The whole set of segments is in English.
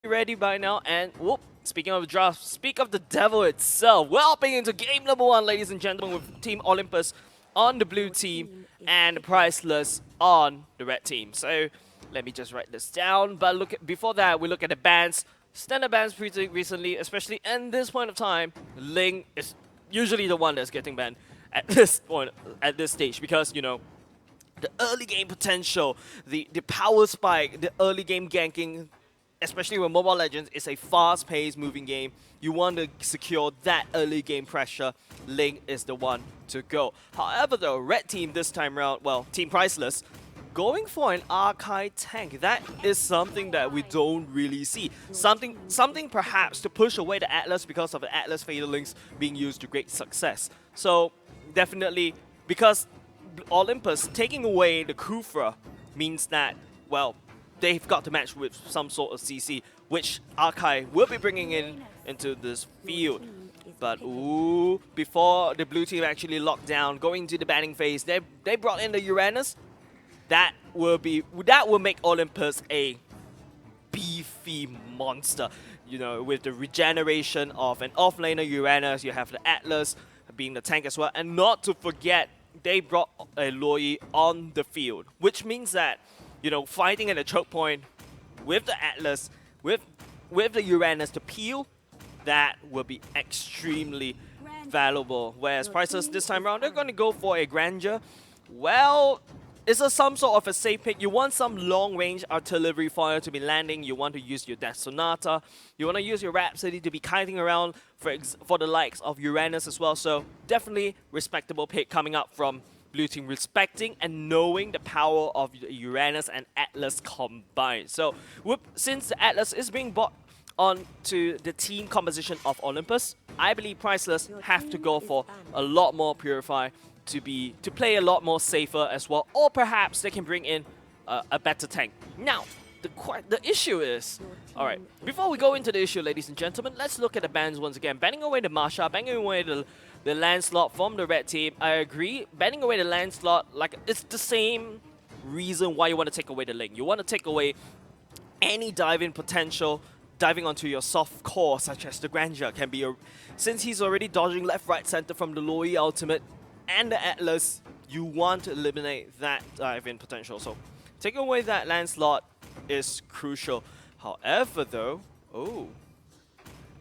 ready by now, and whoop, speaking of the draft, speak of the devil itself. We're hopping into game number one, ladies and gentlemen, with Team Olympus on the blue team and Priceless on the red team. So let me just write this down. But before that, we look at the bans. Standard bans pretty recently, especially in this point of time. Ling is usually the one that's getting banned at this point, at this stage, because the early game potential, the power spike, the early game ganking, especially when Mobile Legends is a fast-paced moving game, you want to secure that early game pressure. Ling is the one to go. However, the red team this time around, well, Team Priceless, going for an Archive tank. That is something that we don't really see. Something perhaps to push away the Atlas because of the Atlas Fatal Links being used to great success. So definitely, because Olympus taking away the Kufra means that, well, they've got to match with some sort of CC, which Archive will be bringing into this field. But ooh, before the blue team actually locked down, going to the banning phase, they brought in the Uranus. That will make Olympus a beefy monster. With the regeneration of an offlaner Uranus, you have the Atlas being the tank as well, and not to forget, they brought a Loi on the field, which means that fighting at a choke point with the Atlas, with the Uranus to peel, that will be extremely valuable. Whereas Priceless this time around, they're going to go for a Grandeur. Well, it's some sort of a safe pick. You want some long-range artillery fire to be landing. You want to use your Death Sonata. You want to use your Rhapsody to be kiting around for the likes of Uranus as well. So definitely respectable pick coming up from blue team, respecting and knowing the power of Uranus and Atlas combined. So since the Atlas is being brought on to the team composition of Olympus, I believe Priceless have to go for a lot more Purify to play a lot more safer as well, or perhaps they can bring in a better tank. Now, the issue is, alright, before we go into the issue, ladies and gentlemen, let's look at the bans once again. Banning away the Masha, banning away the Lancelot from the red team. I agree, banning away the Lancelot, like, it's the same reason why you want to take away the Ling. You want to take away any dive-in potential, diving onto your soft core, such as the Grandeur, can be since he's already dodging left, right, center from the Loi ultimate and the Atlas, you want to eliminate that dive-in potential. So taking away that Lancelot is crucial. However, though,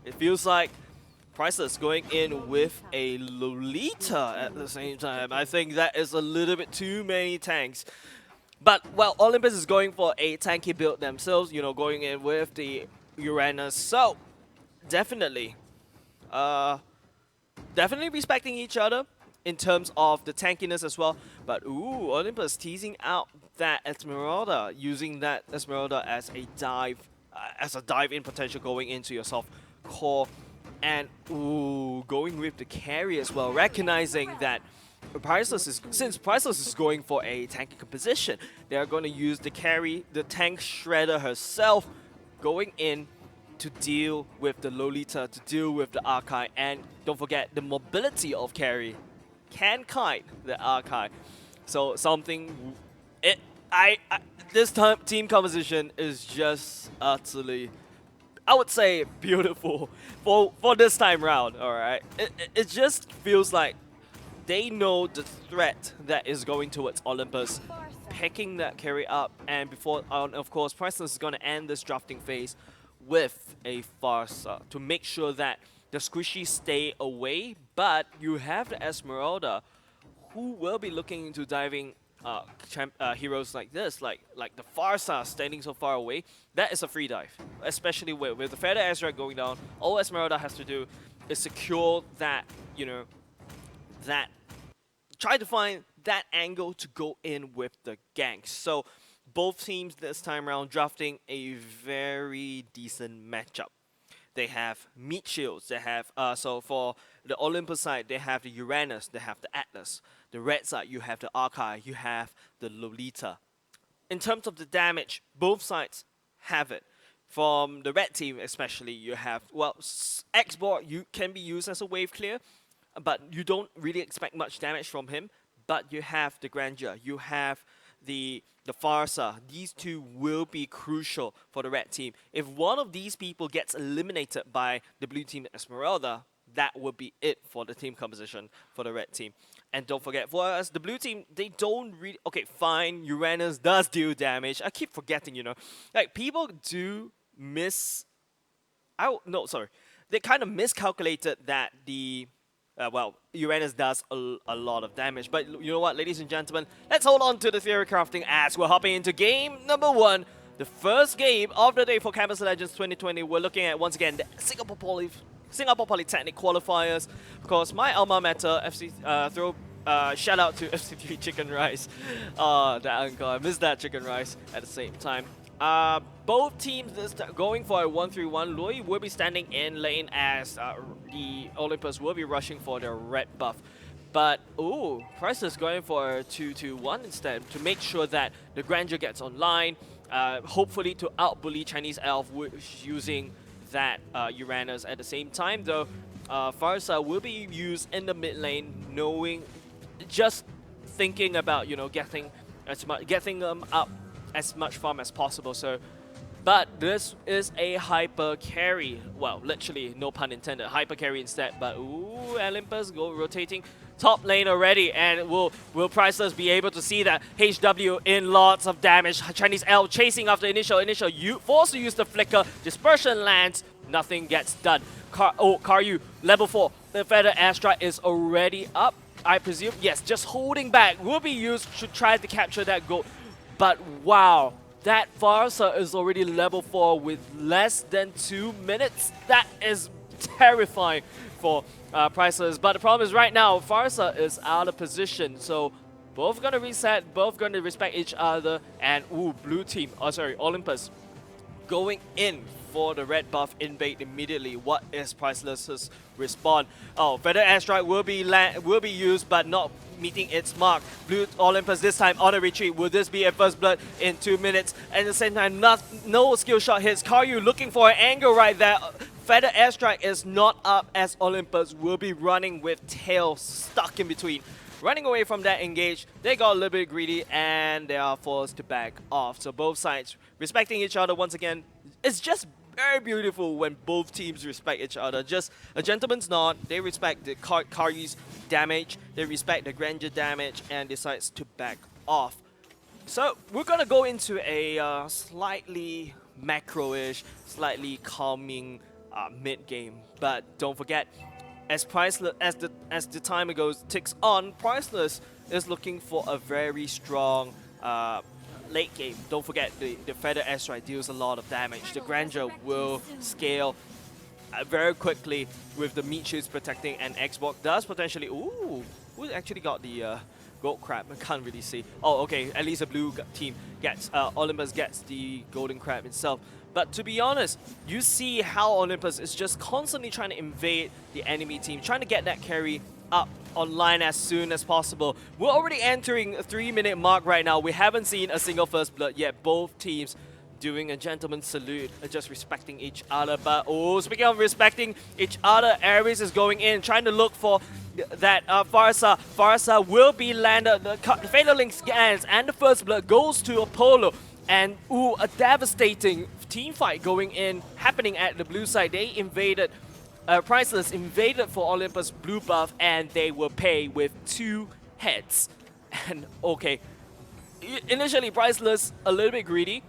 it feels like Priceless going in with a Lolita at the same time. I think that is a little bit too many tanks. But, well, Olympus is going for a tanky build themselves, going in with the Uranus. So, definitely respecting each other in terms of the tankiness as well. But, Olympus teasing out that Esmeralda, using that Esmeralda as a dive-in potential going into your soft core. And, going with the carry as well, recognizing that since Priceless is going for a tanky composition, they are going to use the carry, the tank shredder herself, going in to deal with the Lolita, to deal with the Archive, and don't forget the mobility of carry can kite the Archive. So this time team composition is just utterly, I would say, beautiful for this time round. All right, it just feels like they know the threat that is going towards Olympus, picking that carry up, and of course, Priceless is going to end this drafting phase with a Farsa to make sure that the squishies stay away, but you have the Esmeralda, who will be looking into diving heroes like this, like the Farsa standing so far away. That is a free dive, especially with the Feather Ezra going down. All Esmeralda has to do is secure that, try to find that angle to go in with the ganks. So both teams this time around drafting a very decent matchup. They have meat shields. They have so for the Olympus side, they have the Uranus, they have the Atlas. The red side, you have the Archive, you have the Lolita. In terms of the damage, both sides have it. From the red team especially, you have, well, X-Board can be used as a wave clear, but you don't really expect much damage from him. But you have the Grandeur, you have the Farsa. These two will be crucial for the red team. If one of these people gets eliminated by the blue team Esmeralda, that would be it for the team composition for the red team. And don't forget, for us, the blue team, they don't really... Okay, fine, Uranus does deal damage. I keep forgetting, you know. Like, people do miss... No, sorry. They kind of miscalculated that the... well, Uranus does a lot of damage. But you know what, ladies and gentlemen? Let's hold on to the theory crafting as we're hopping into game number 1. The first game of the day for Campus Legends 2020. We're looking at, once again, the Singapore Polytechnic qualifiers. Of course, my alma mater, FC, shout out to FC3 Chicken Rice. That uncle, I missed that chicken rice at the same time. Both teams going for a 1-3-1. Lui will be standing in lane as the Olympus will be rushing for the red buff. But, ooh, Priceless going for a 2-2-1 instead to make sure that the Grandeur gets online. Hopefully to outbully Chinese Elf using that Uranus at the same time. Though, Farsa will be used in the mid lane, just thinking about, you know, getting them up as much farm as possible. So, but this is a hyper carry. Well, literally, no pun intended. Hyper carry instead. But ooh, Olympus go rotating top lane already, and will Priceless be able to see that HW in lots of damage? Chinese L chasing after initial, forced to use the flicker. Dispersion lands, nothing gets done. Karyu level 4. The Feather Airstrike is already up, I presume. Yes, just holding back. Will be used to try to capture that gold. But wow, that Farsa is already level 4 with less than 2 minutes. That is terrifying for Priceless. But the problem is right now, Farsa is out of position. So both gonna reset, both gonna respect each other. And ooh, blue team, Olympus going in for the red buff invade immediately. What is Priceless's respawn? Oh, Feather Airstrike will be used, but not meeting its mark. Blue Olympus this time on a retreat. Will this be a first blood in 2 minutes? And at the same time, no skill shot hits. Karyu looking for an angle right there. Feather Airstrike is not up as Olympus will be running with tail stuck in between. Running away from that engage, they got a little bit greedy and they are forced to back off. So both sides respecting each other once again. It's just very beautiful when both teams respect each other. Just a gentleman's nod. They respect the Karyu's damage, they respect the Grandeur damage, and decides to back off. So we're gonna go into a slightly macro-ish, slightly calming mid-game. But don't forget, as the timer ticks on, Priceless is looking for a very strong late game. Don't forget, the Feather Airstrike deals a lot of damage. The Grandeur will scale very quickly with the meat shields protecting, and Xbox does potentially... Ooh, who actually got the gold crab? I can't really see. Oh, okay, at least the blue team gets... Olympus gets the golden crab itself. But to be honest, you see how Olympus is just constantly trying to invade the enemy team, trying to get that carry up online as soon as possible. We're already entering a 3-minute mark right now. We haven't seen a single first blood yet. Both teams doing a gentleman's salute, just respecting each other. But oh, speaking of respecting each other, Ares is going in, trying to look for that Farsa. Farsa will be landed. The Fatal Link scans, and the first blood goes to Apollo. And ooh, a devastating team fight going in, happening at the blue side. They invaded, Priceless invaded for Olympus blue buff, and they will pay with 2 heads. And okay, initially Priceless a little bit greedy.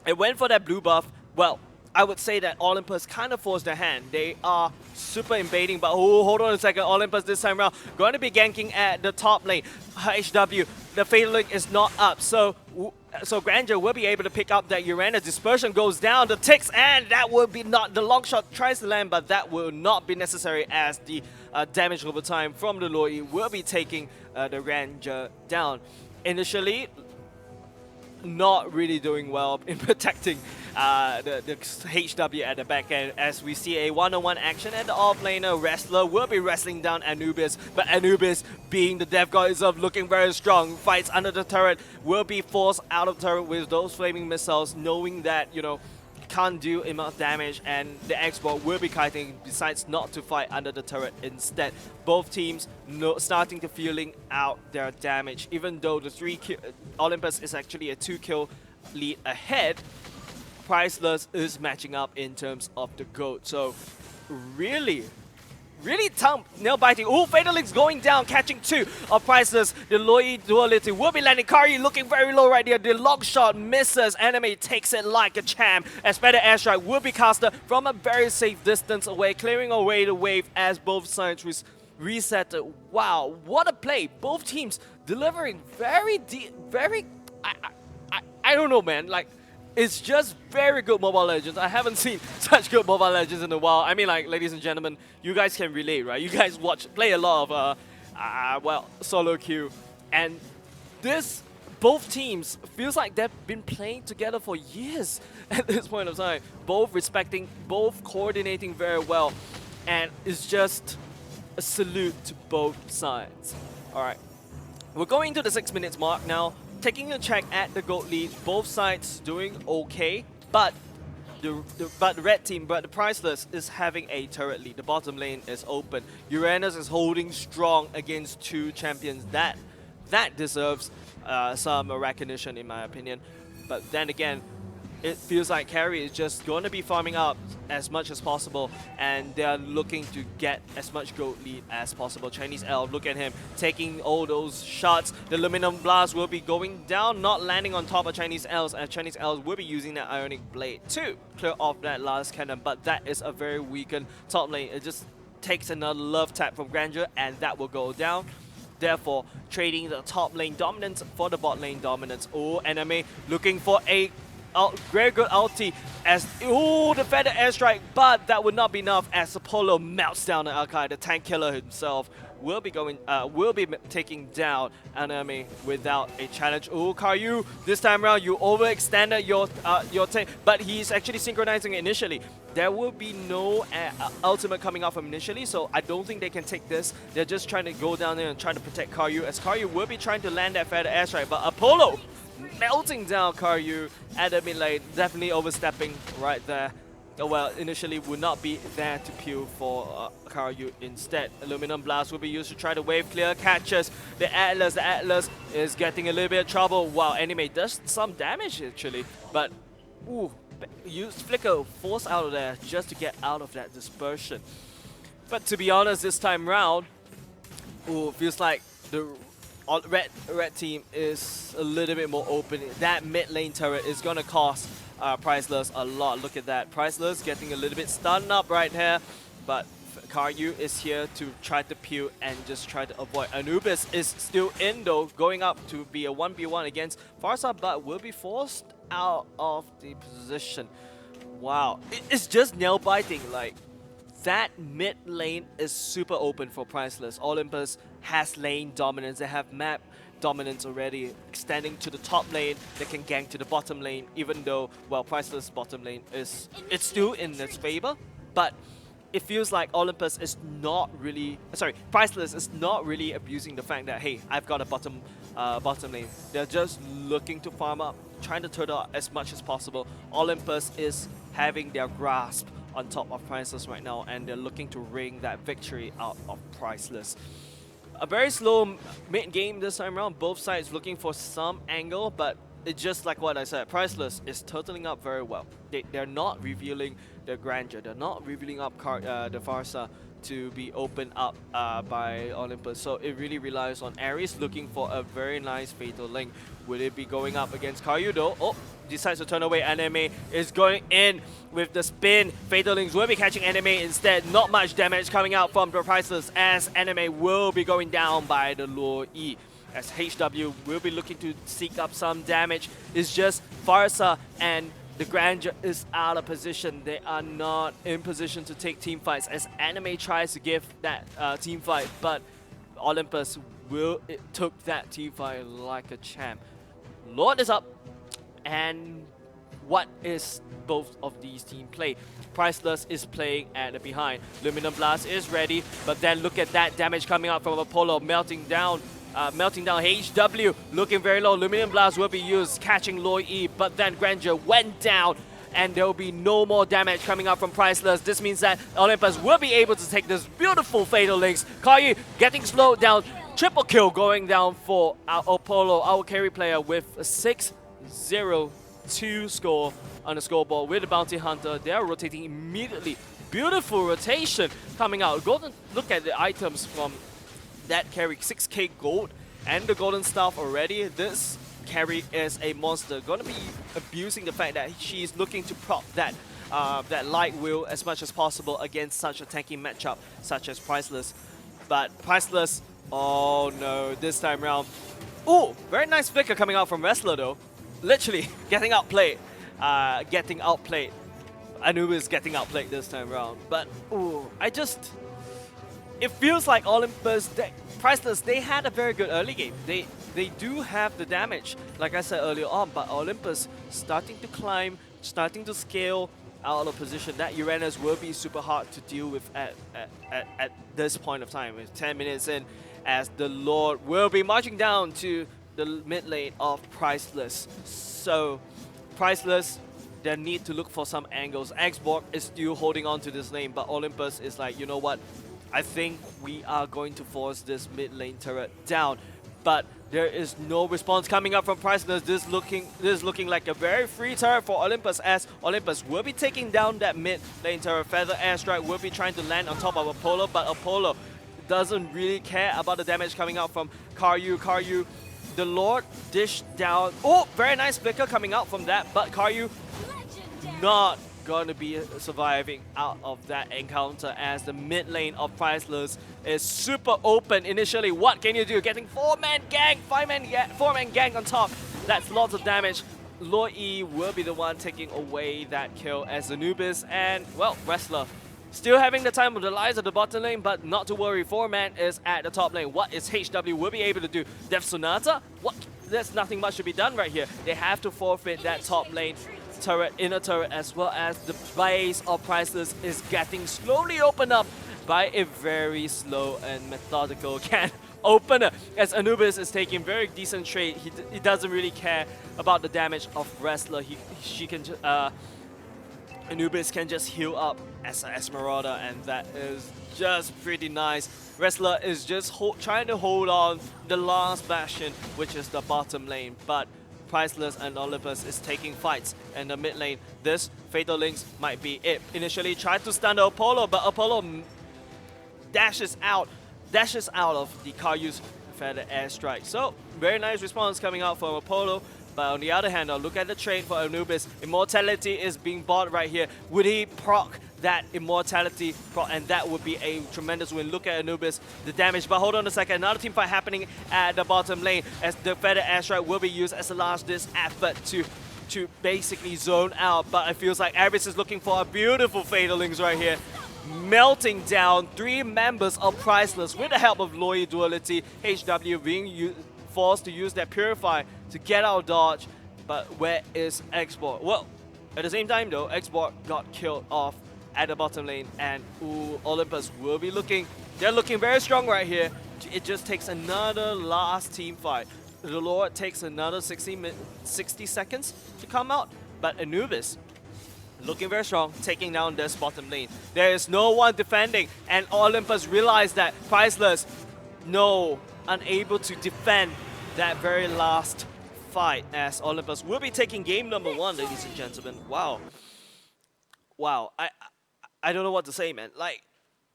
It went for that blue buff. Well, I would say that Olympus kind of forced their hand. They are super invading, but oh, hold on a second. Olympus this time around going to be ganking at the top lane. HW, the Fatal Link is not up, so Grandeur will be able to pick up that Uranus. Dispersion goes down, the ticks, and that will be not... The long shot tries to land, but that will not be necessary as the damage over time from the Loi will be taking the Grandeur down. Initially, not really doing well in protecting the HW at the back end, as we see a one-on-one action at the offlaner. Wrestler will be wrestling down Anubis, but Anubis, being the death god itself, looking very strong, fights under the turret, will be forced out of turret with those flaming missiles, knowing that, you know, can't do enough damage, and the Xbox will be kiting, decides not to fight under the turret instead. Both teams starting to feeling out their damage, even though the Olympus is actually a 2-kill lead ahead. Priceless is matching up in terms of the GOAT. So really tough, nail-biting. Oh, Fatal Link's going down, catching 2 of Priceless. The Loi duality will be landing. Kari looking very low right there. The lock shot misses. Enemy takes it like a champ. As better airstrike will be casted from a very safe distance away, clearing away the wave as both sides reset it. Wow, what a play. Both teams delivering very I don't know, man. Like, it's just very good Mobile Legends. I haven't seen such good Mobile Legends in a while. I mean, like, ladies and gentlemen, you guys can relate, right? You guys play a lot of, well, solo queue. And both teams feels like they've been playing together for years at this point of time. Both respecting, both coordinating very well. And it's just a salute to both sides. All right, we're going to the 6 minutes mark now. Taking a check at the GOAT lead, both sides doing okay, but the red team, but the Priceless is having a turret lead. The bottom lane is open. Uranus is holding strong against 2 champions. That deserves some recognition in my opinion. But then again, it feels like Carry is just going to be farming up as much as possible, and they're looking to get as much GOAT lead as possible. Chinese Elf, look at him taking all those shots. The Luminum Blast will be going down, not landing on top of Chinese Elves, and Chinese Elves will be using that Ionic Blade to clear off that last cannon, but that is a very weakened top lane. It just takes another love tap from Grandeur, and that will go down. Therefore, trading the top lane dominance for the bot lane dominance. Oh, enemy looking for a very good ulti as the feather airstrike, but that would not be enough as Apollo melts down the Akai. The tank killer himself will be taking down an enemy without a challenge. Oh, Karyu, this time around you overextended your tank, but he's actually synchronizing initially. There will be no ultimate coming out from initially, so I don't think they can take this. They're just trying to go down there and trying to protect Karyu, as Karyu will be trying to land that feather airstrike, but Apollo melting down Karyu at the mid lane, definitely overstepping right there. Oh, well, initially would not be there to peel for Karyu instead. Aluminum Blast will be used to try to wave clear, catches the Atlas. The Atlas is getting a little bit of trouble. Wow, Anime does some damage actually, but ooh, use Flicker force out of there just to get out of that dispersion. But to be honest, this time round, ooh, feels like the red team is a little bit more open. That mid lane turret is gonna cost Priceless a lot. Look at that. Priceless getting a little bit stunned up right here, but Karyu is here to try to peel and just try to avoid. Anubis is still in though, going up to be a 1v1 against Farsa, but will be forced out of the position. Wow, it's just nail biting. Like, that mid lane is super open for Priceless. Olympus has lane dominance. They have map dominance already, extending to the top lane. They can gank to the bottom lane, even though, well, Priceless bottom lane it's still in its favor, but it feels like Olympus is not really, Priceless is not really abusing the fact that, hey, I've got a bottom lane. They're just looking to farm up, trying to turn out as much as possible. Olympus is having their grasp on top of Priceless right now, and they're looking to wring that victory out of Priceless. A very slow mid-game this time around, both sides looking for some angle, but it's just like what I said, Priceless is totaling up very well. They're not revealing the Grandeur, they're not revealing up the Farsa to be opened up by Olympus, so it really relies on Ares looking for a very nice Fatal Link. Will it be going up against Karyu though? Oh, decides to turn away. Anime is going in with the spin. Fatal Links will be catching Anime instead. Not much damage coming out from the Priceless, as Anime will be going down by the Lure E. As HW will be looking to seek up some damage. It's just Farsa and the Grandeur is out of position. They are not in position to take team fights, as Anime tries to give that team fight, but Olympus took that team fight like a champ. Lord is up, and what is both of these teams play? Priceless is playing at the behind. Luminum Blast is ready, but then look at that damage coming out from Apollo, melting down HW, looking very low. Luminum Blast will be used, catching Loi E, but then Grandeur went down. and there will be no more damage coming up from Priceless. This means that Olympus will be able to take this beautiful Fatal Links. Karyu getting slowed down. Triple kill going down for our Apollo, our carry player, with a 6-0-2 score on the scoreboard with the Bounty Hunter. They are rotating immediately. Beautiful rotation coming out. Golden, look at the items from that carry. 6k gold and the golden staff already. This carry is a monster. Gonna be abusing the fact that she's looking to prop that that light wheel as much as possible against such a tanky matchup such as Priceless. But Priceless, oh no, this time round. Ooh, very nice flicker coming out from Wrestler though. Literally getting outplayed. Anubis getting outplayed this time around. But ooh, it feels like Olympus, Priceless, they had a very good early game. They do have the damage, like I said earlier on, but Olympus starting to climb, starting to scale out of position. That Uranus will be super hard to deal with at this point of time. It's 10 minutes in, as the Lord will be marching down to the mid lane of Priceless. So, Priceless, they need to look for some angles. Xborg is still holding on to this lane, but Olympus is like, you know what? I think we are going to force this mid lane turret down. But there is no response coming up from Priceless. This is looking like a very free turret for Olympus, as Olympus will be taking down that mid lane turret. Feather Airstrike will be trying to land on top of Apollo, but Apollo doesn't really care about the damage coming out from Karyu. The Lord dished down. Oh, very nice flicker coming out from that, but Karyu not going to be surviving out of that encounter, as the mid lane of Priceless is super open initially. What can you do? Getting 4-man gang, 4-man gang on top. That's lots of damage. Loi will be the one taking away that kill, as Anubis and, well, Wrestler still having the time of the lives at the bottom lane, but not to worry, 4-man is at the top lane. What is HW will be able to do? Death Sonata? What? There's nothing much to be done right here. They have to forfeit that top lane turret, inner turret, as well as the base of Priceless is getting slowly opened up by a very slow and methodical can opener, as Anubis is taking very decent trade. He doesn't really care about the damage of Wrestler. Anubis can just heal up as an Esmeralda, and that is just pretty nice. Wrestler is just trying to hold on the last bastion, which is the bottom lane, but Priceless and Olympus is taking fights in the mid lane. This Fatal Links might be it. Initially tried to stun the Apollo, but Apollo dashes out of the Karyu's Feather Airstrike. So, very nice response coming out from Apollo. But on the other hand, look at the trade for Anubis. Immortality is being bought right here. Would he proc that Immortality proc? And that would be a tremendous win. Look at Anubis, the damage. But hold on a second. Another team fight happening at the bottom lane, as the Feather Airstrike will be used as a last-ditch effort to basically zone out. But it feels like Abyss is looking for a beautiful Fatal Links right here, melting down 3 members of Priceless with the help of Loi Duality. HW being forced to use that Purify to get out of dodge. But where is Xborg? Well, at the same time though, Xborg got killed off at the bottom lane, and Olympus will be they're looking very strong right here. It just takes another last team fight. The Lord takes another 60 seconds to come out, but Anubis looking very strong, taking down this bottom lane. There is no one defending, and Olympus realized that Priceless, unable to defend that very last fight, as Olympus will be taking game number 1, ladies and gentlemen. Wow. I don't know what to say, man. Like,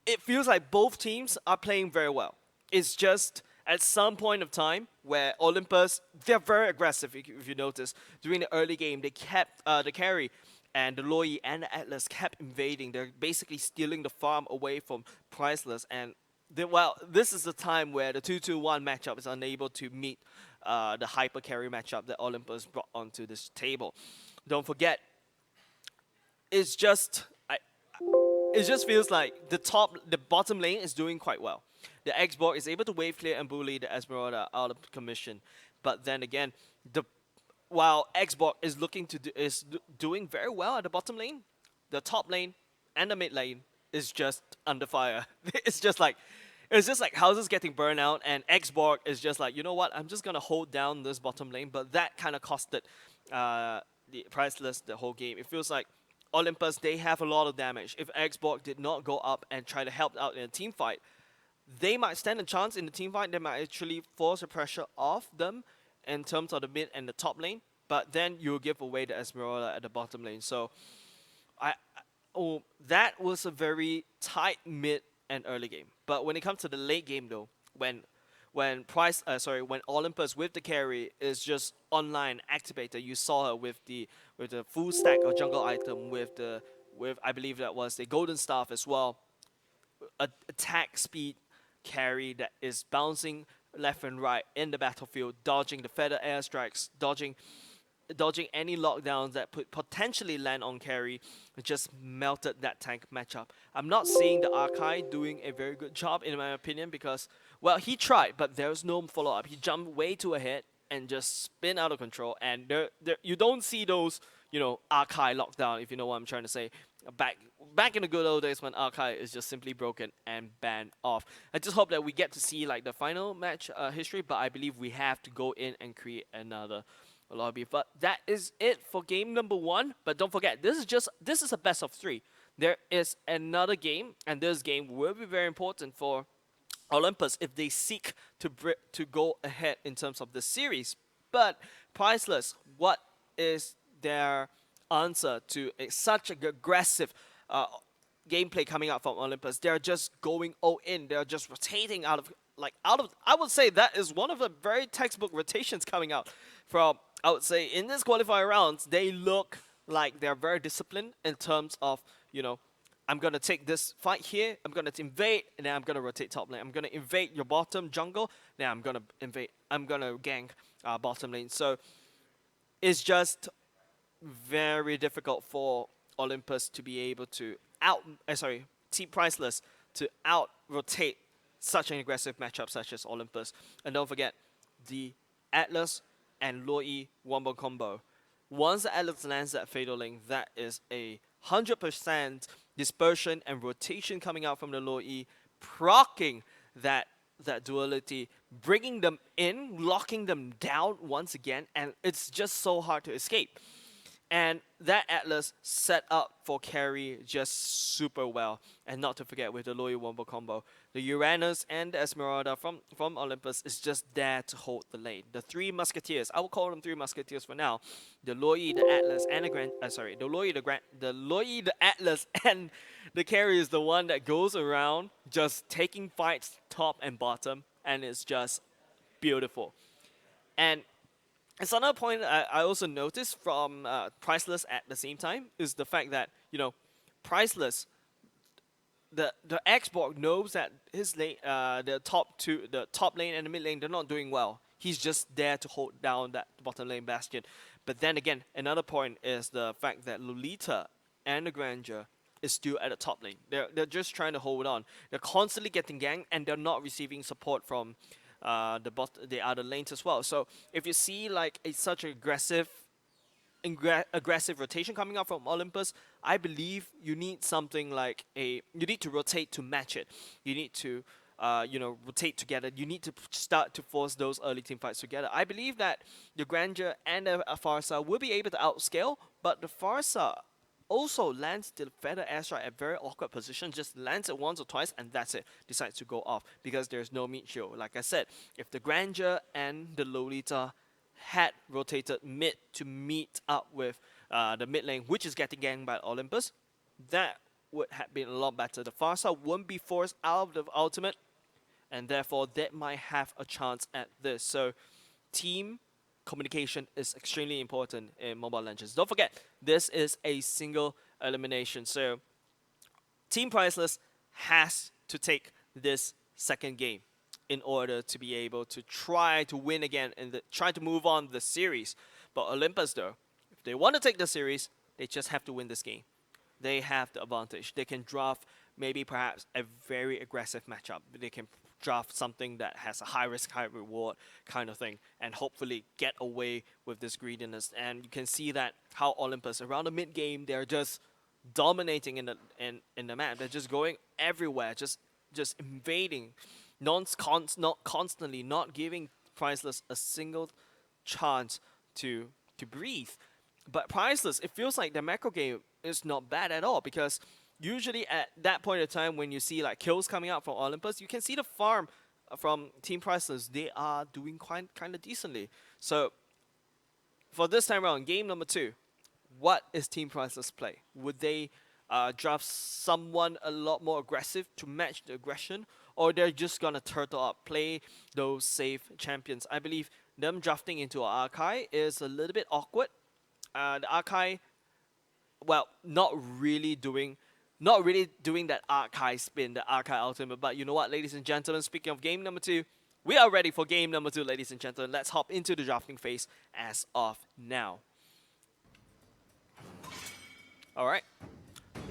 it feels like both teams are playing very well. It's just at some point of time where Olympus, they're very aggressive, if you notice. During the early game, they kept the carry, and the Loi and the Atlas kept invading. They're basically stealing the farm away from Priceless, and this is the time where the 2-2-1 matchup is unable to meet the hyper carry matchup that Olympus brought onto this table. Don't forget, it just feels like the bottom lane is doing quite well. The Xborg is able to wave clear and bully the Esmeralda out of commission, but then again, while Xborg is doing very well at the bottom lane, the top lane and the mid lane is just under fire. It's just like houses getting burned out, and Xborg is just like, you know what, I'm just gonna hold down this bottom lane. But that kind of costed the Priceless the whole game. It feels like Olympus, they have a lot of damage. If Xbox did not go up and try to help out in a team fight, they might stand a chance in the team fight. They might actually force the pressure off them in terms of the mid and the top lane. But then you'll give away the Esmeralda at the bottom lane. So I oh, that was a very tight mid and early game. But when it comes to the late game though, when Olympus with the carry is just online activated, you saw her with the full stack of jungle item with I believe that was the golden staff as well, attack speed carry that is bouncing left and right in the battlefield, dodging the feather airstrikes, dodging any lockdowns that could potentially land on carry, just melted that tank matchup. I'm not seeing the Arkai doing a very good job in my opinion because, well, he tried, but there was no follow up. He jumped way too ahead and just spin out of control, and you don't see those, Arkai lockdown, if you know what I'm trying to say. Back in the good old days when Arkai is just simply broken and banned off. I just hope that we get to see like the final match history, but I believe we have to go in and create another lobby. But that is it for game number 1. But don't forget, this is a best of 3. There is another game, and this game will be very important for Olympus if they seek to go ahead in terms of the series. But Priceless, what is their answer to such an aggressive gameplay coming out from Olympus? They're just going all in. They're just rotating out of. I would say that is one of the very textbook rotations coming out from. I would say in this qualifier rounds, they look like they're very disciplined in terms of, I'm going to take this fight here, I'm going to invade, and then I'm going to rotate top lane. I'm going to invade your bottom jungle, then I'm going to gank bottom lane. So it's just very difficult for Olympus to be able to Team Priceless to out-rotate such an aggressive matchup such as Olympus. And don't forget, the Atlas and Loi wombo combo. Once the Atlas lands that Fatal Link, that is a 100% dispersion and rotation coming out from the Loi, proccing that duality, bringing them in, locking them down once again, and it's just so hard to escape. And that Atlas set up for carry just super well. And not to forget with the Loi Wombo combo, the Uranus and the Esmeralda from Olympus is just there to hold the lane. The 3 Musketeers, I will call them 3 Musketeers for now. The Loi, the Atlas, and the Loi, the Atlas, and the carry is the one that goes around just taking fights top and bottom, and it's just beautiful. And it's another point I also noticed from Priceless at the same time is the fact that, Priceless, the Xbox knows that his lane, the top lane and the mid lane, they're not doing well. He's just there to hold down that bottom lane bastion. But then again, another point is the fact that Lolita and the Grandeur is still at the top lane. They're just trying to hold on. They're constantly getting ganked, and they're not receiving support from the other lanes as well. So if you see like such aggressive rotation coming out from Olympus, I believe you need something like you need to rotate to match it. You need to rotate together. You need to start to force those early team fights together. I believe that the Grandeur and the Farsa will be able to outscale, but the Farsa also lands the feather airstrike at very awkward position, just lands it once or twice, and that's it. Decides to go off because there's no mid shield. Like I said, if the Grandeur and the Lolita had rotated mid to meet up with the mid lane, which is getting ganked by Olympus, that would have been a lot better. The Farsa won't be forced out of the ultimate, and therefore that might have a chance at this. So team communication is extremely important in Mobile Legends. Don't forget, this is a single elimination. So Team Priceless has to take this second game in order to be able to try to win again and try to move on the series. But Olympus, though, if they want to take the series, they just have to win this game. They have the advantage. They can draft maybe perhaps a very aggressive matchup. They can draft something that has a high risk, high reward kind of thing, and hopefully get away with this greediness. And you can see that how Olympus around the mid game, they're just dominating in the map. They're just going everywhere, just invading, not constantly, not giving Priceless a single chance to breathe. But Priceless, it feels like the macro game is not bad at all because usually at that point of time when you see like kills coming out from Olympus, you can see the farm from Team Priceless. They are doing quite kind of decently. So for this time around, game number 2, what is Team Priceless play? Would they draft someone a lot more aggressive to match the aggression, or they're just gonna turtle up, play those safe champions? I believe them drafting into Arkai is a little bit awkward. The Arkai, well, not really doing that Arkai spin, the Arkai ultimate. But you know what, ladies and gentlemen, speaking of game number 2, we are ready for game number 2, ladies and gentlemen. Let's hop into the drafting phase as of now. Alright.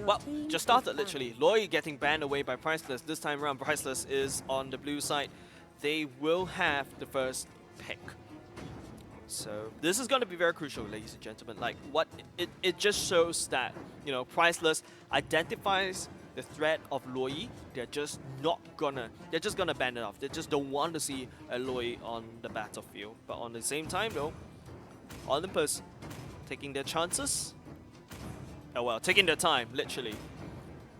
Well, just started literally. Loi getting banned away by Priceless. This time around, Priceless is on the blue side. They will have the first pick. So this is going to be very crucial, ladies and gentlemen. Like what it just shows that, you know, Priceless identifies the threat of Loi. They're just gonna ban it off. They just don't want to see a Loi on the battlefield. But on the same time though, Olympus taking their chances. Oh well, taking their time, literally.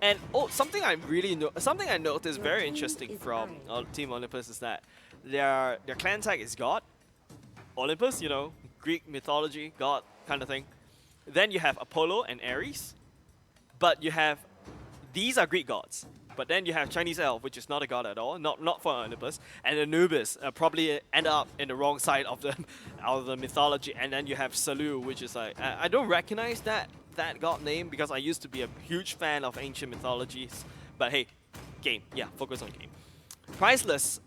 And something I noticed very interesting from Team Olympus is that their clan tag is God. Olympus, you know, Greek mythology, god kind of thing. Then you have Apollo and Ares. But you have, these are Greek gods. But then you have Chinese elf, which is not a god at all, not for Olympus. And Anubis probably end up in the wrong side of the mythology. And then you have Salu, which is like, I don't recognize that god name because I used to be a huge fan of ancient mythologies. But hey, game, yeah, focus on game. Priceless,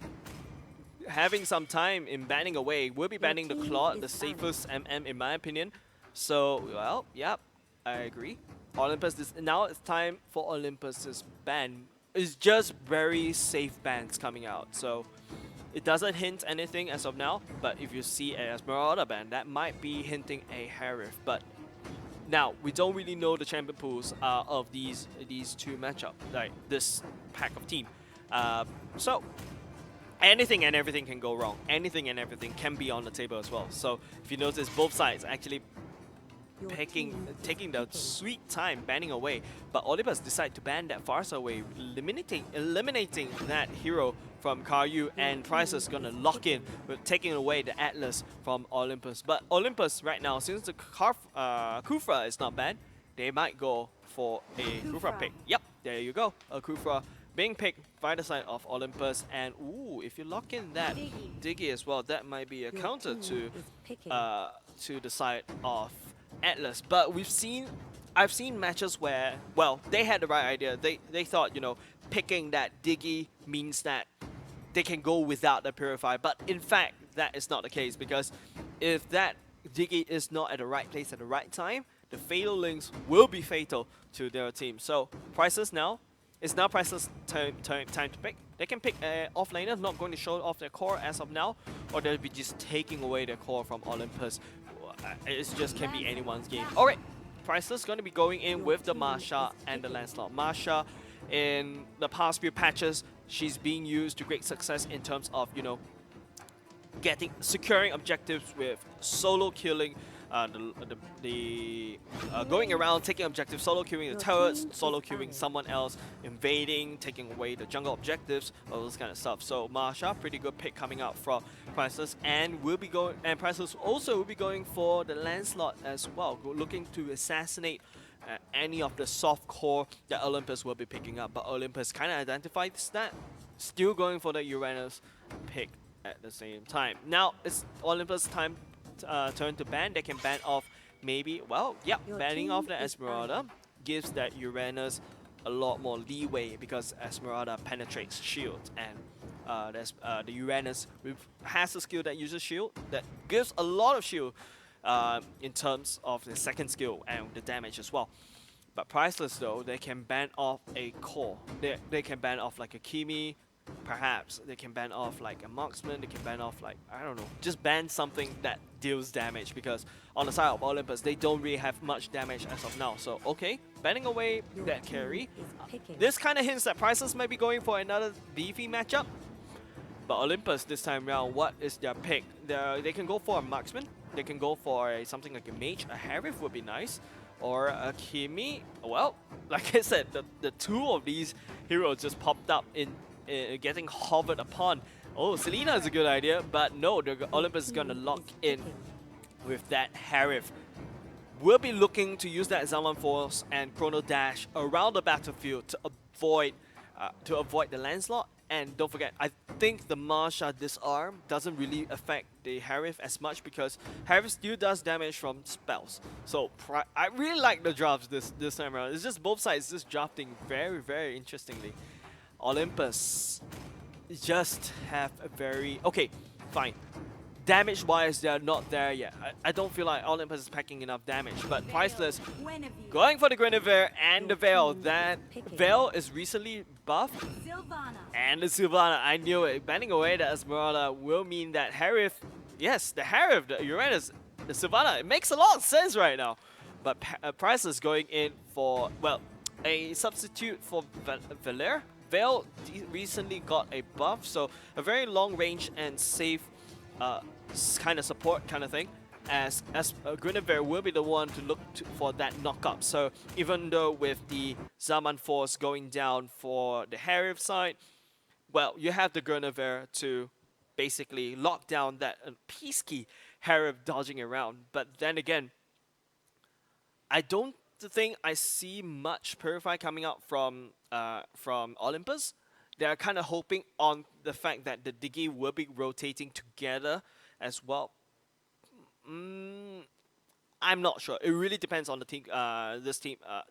having some time in banning away, will be banning the Claude, the safest MM in my opinion. So, well, yeah, I agree. Olympus, now it's time for Olympus's ban. It's just very safe bans coming out. So, it doesn't hint anything as of now, but if you see a Esmeralda ban, that might be hinting a Harif. But now, we don't really know the champion pools of these two matchups, like this pack of team. So, anything and everything can go wrong. Anything and everything can be on the table as well. So if you notice, both sides actually taking the sweet time banning away, but Olympus decide to ban that Farsa away, eliminating that hero from Karyu, and Priceless gonna lock in with taking away the Atlas from Olympus. But Olympus right now, since the Kufra is not banned, they might go for a Kufra pick. Yep, there you go, a Kufra being picked by the side of Olympus. And ooh, if you lock in that Diggy as well, that might be a counter to the side of Atlas. But I've seen matches where, well, they had the right idea. They thought, you know, picking that Diggy means that they can go without the Purify. But in fact, that is not the case, because if that Diggy is not at the right place at the right time, the Fatal Links will be fatal to their team. So Priceless now, it's now Priceless time to pick. They can pick offlaner, not going to show off their core as of now, or they'll be just taking away their core from Olympus. It just can be anyone's game. Alright, Priceless going to be going in with the Marsha and the Lancelot. Marsha, in the past few patches, she's being used to great success in terms of, you know, securing objectives with solo killing, going around taking objectives, solo queuing the turrets, solo queuing someone else, invading, taking away the jungle objectives, all this kind of stuff. So Marsha, pretty good pick coming out from Priceless, and Priceless also will be going for the Lancelot as well, looking to assassinate any of the soft core that Olympus will be picking up. But Olympus kind of identified that, still going for the Uranus pick at the same time. Now it's Olympus' turn to ban. They can ban off maybe, well, yep, banning off the Esmeralda gives that Uranus a lot more leeway, because Esmeralda penetrates shield, and the Uranus has a skill that uses shield that gives a lot of shield in terms of the second skill and the damage as well. But Priceless though, they can ban off a core. They can ban off like a Kimi, perhaps. They can ban off like a marksman, they can ban off like, I don't know, just ban something that deals damage, because on the side of Olympus, they don't really have much damage as of now. So okay, banning away that carry. This kind of hints that Priceless might be going for another beefy matchup. But Olympus this time around, what is their pick? They can go for a marksman. they can go for something like a mage. A Harif would be nice, or a Kimi. Well, like I said, the two of these heroes just popped up in getting hovered upon. Oh, Selena is a good idea, but no, Olympus is gonna lock in with that Harif. We'll be looking to use that Zaman Force and Chrono Dash around the battlefield to avoid the landslide. And don't forget, I think the Marsha Disarm doesn't really affect the Harif as much because Harif still does damage from spells. So I really like the drafts this time around. It's just both sides just drafting very, very interestingly. Olympus just have a very... Okay, fine. Damage-wise, they're not there yet. I don't feel like Olympus is packing enough damage, but Priceless going for the Guinevere and the Veil. That Veil is recently buffed. And the Sylvana, I knew it. Banning away the Esmeralda will mean that Harif, yes, the Harif, the Uranus, the Sylvana, it makes a lot of sense right now. But Priceless going in for, well, a substitute for Valer. Veil recently got a buff, so a very long range and safe kind of support kind of thing, as Guinevere will be the one to look for that knock-up. So even though with the Zaman Force going down for the Harif side, well, you have the Guinevere to basically lock down that Peace-key Harif dodging around. But then again, I don't think I see much Purify coming out from Olympus. They're kind of hoping on the fact that the Diggy will be rotating together as well. I'm not sure. It really depends on the team,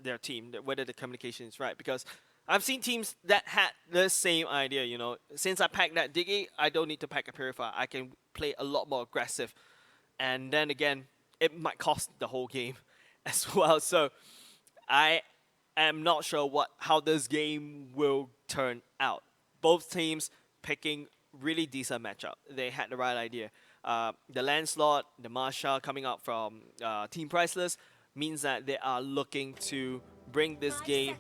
their team, whether the communication is right. Because I've seen teams that had the same idea, you know. Since I packed that Diggy, I don't need to pack a Purifier. I can play a lot more aggressive. And then again, it might cost the whole game as well. So I am not sure how this game will turn out. Both teams picking really decent matchup. They had the right idea. The Lancelot, the Marsha coming out from Team Priceless means that they are looking to bring this game,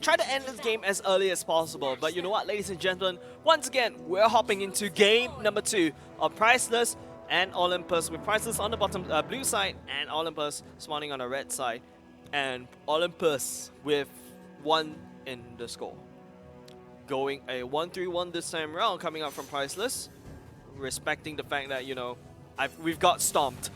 try to end this game as early as possible. But you know what, ladies and gentlemen, once again, we're hopping into game number 2 of Priceless and Olympus, with Priceless on the bottom blue side and Olympus spawning on the red side. And Olympus with 1 in the score. Going a 1-3-1 this time around, coming out from Priceless, respecting the fact that, you know, we've got stomped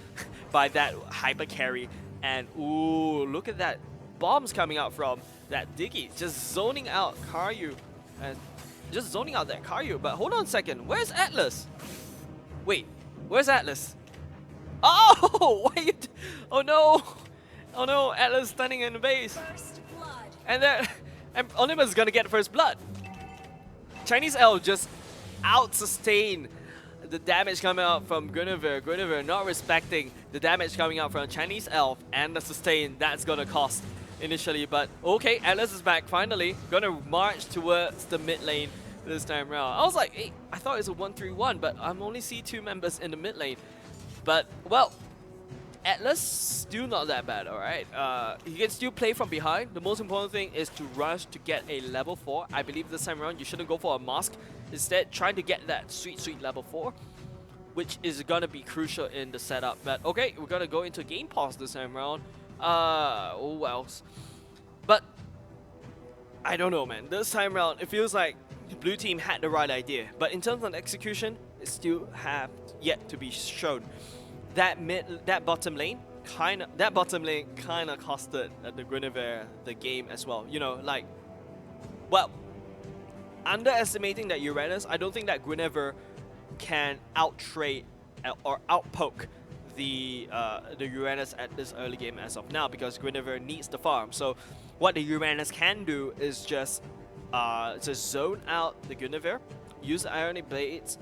by that hyper carry. And ooh, look at that bombs coming out from that Diggy, just zoning out Karyu, and just zoning out that Karyu. But hold on a second, where's Atlas? Wait, where's Atlas? Oh, why you? Oh no, oh no, Atlas standing in the base, and then Olympus is gonna get first blood. Chinese Elf just out-sustain the damage coming out from Guinevere. Guinevere not respecting the damage coming out from Chinese Elf and the sustain that's gonna cost initially. But okay, Atlas is back finally. Gonna march towards the mid lane this time around. I was like, hey, I thought it was a 1-3-1, but I'm only see 2 members in the mid lane. But, well, Atlas still not that bad, alright? He can still play from behind. The most important thing is to rush to get a level 4. I believe this time around you shouldn't go for a mask. Instead, trying to get that sweet level 4, which is gonna be crucial in the setup. But okay, we're gonna go into game pause this time around. Oh well. But I don't know, man. This time around, it feels like the blue team had the right idea. But in terms of execution, it still have yet to be shown. That bottom lane kinda costed the Guinevere the game as well. You know, like, well, underestimating that Uranus, I don't think that Guinevere can out-trade or out-poke the Uranus at this early game as of now, because Guinevere needs the farm. So what the Uranus can do is just zone out the Guinevere, use the Ionic Blades,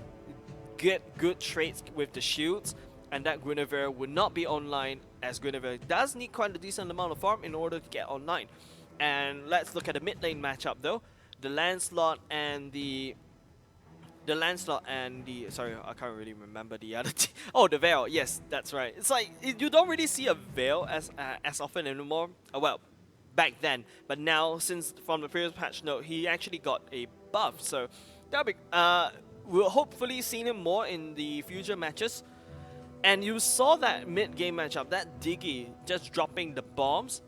get good trades with the shields, and that Guinevere would not be online, as Guinevere does need quite a decent amount of farm in order to get online. And let's look at the mid lane matchup though. The Lancelot and the sorry, I can't really remember the other team. Oh, the Veil. Yes, that's right. It's like you don't really see a Veil as often anymore. Well, back then, but now, since from the previous patch note, he actually got a buff. So that'll be we'll hopefully see him more in the future matches. And you saw that mid-game matchup, that Diggy just dropping the bombs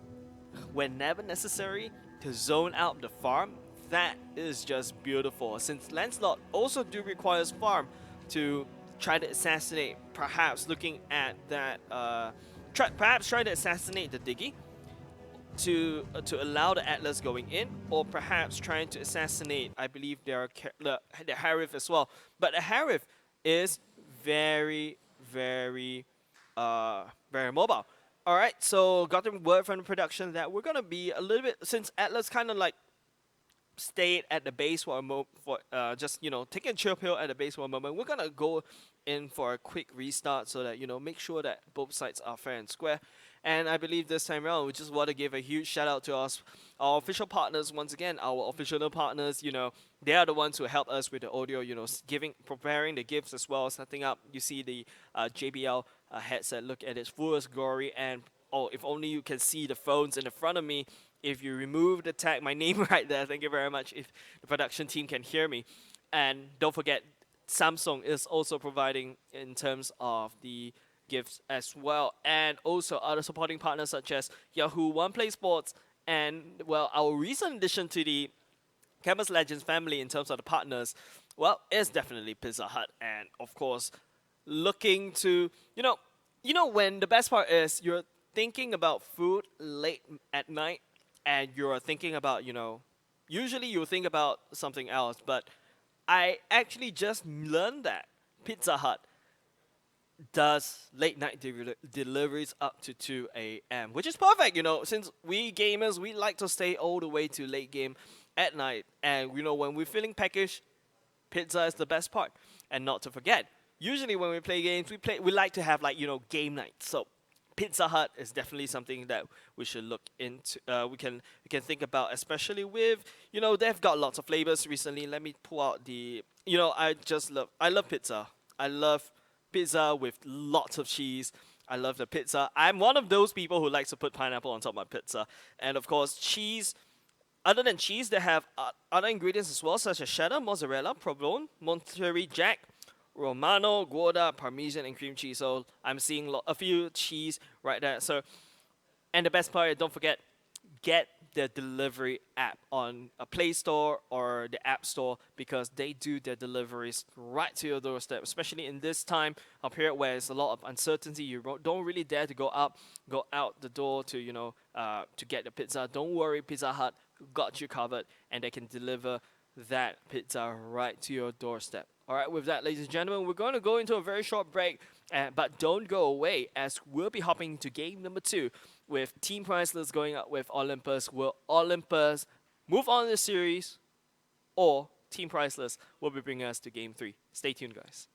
whenever necessary to zone out the farm. That is just beautiful. Since Lancelot also do requires farm to try to assassinate, perhaps looking at that, perhaps try to assassinate the Diggy to allow the Atlas going in, or perhaps trying to assassinate, I believe, the Harif as well. But the Harif is very, very, very mobile. All right, so got the word from the production that we're gonna be a little bit, since Atlas kind of like stayed at the base for a for just taking a chill pill at the base for a moment. We're gonna go in for a quick restart so that make sure that both sides are fair and square. And I believe this time around, we just want to give a huge shout out to our official partners once again, our official partners. They are the ones who help us with the audio. Preparing the gifts as well, setting up. You see the JBL headset. Look at its fullest glory, and oh, if only you can see the phones in the front of me. If you remove the tag, my name right there, thank you very much. If the production team can hear me. And don't forget, Samsung is also providing in terms of the gifts as well. And also other supporting partners such as Yahoo, One Play Sports, and, well, our recent addition to the Campus Legends family in terms of the partners, well, is definitely Pizza Hut. And, of course, looking to, when the best part is you're thinking about food late at night, and you're thinking about, usually you think about something else, but I actually just learned that Pizza Hut does late night deliveries up to 2 a.m., which is perfect, since we gamers, we like to stay all the way to late game at night. And, when we're feeling peckish, pizza is the best part. And not to forget, usually when we play games, we like to have, game night. So Pizza Hut is definitely something that we should look into. We can think about, especially with they've got lots of flavors recently. Let me pull out the I love pizza. I love pizza with lots of cheese. I love the pizza. I'm one of those people who likes to put pineapple on top of my pizza, and of course cheese. Other than cheese, they have other ingredients as well, such as cheddar, mozzarella, provolone, Monterey Jack, Romano, Gouda, Parmesan, and cream cheese. So I'm seeing a few cheese right there. So, and the best part, don't forget, get the delivery app on a Play Store or the App Store, because they do their deliveries right to your doorstep. Especially in this time of period where there's a lot of uncertainty, you don't really dare to go out the door to to get the pizza. Don't worry, Pizza Hut got you covered, and they can deliver that pizza right to your doorstep. All right, with that, ladies and gentlemen, we're going to go into a very short break, but don't go away, as we'll be hopping into game number 2 with Team Priceless going up with Olympus. Will Olympus move on in the series, or Team Priceless will be bringing us to game 3? Stay tuned, guys.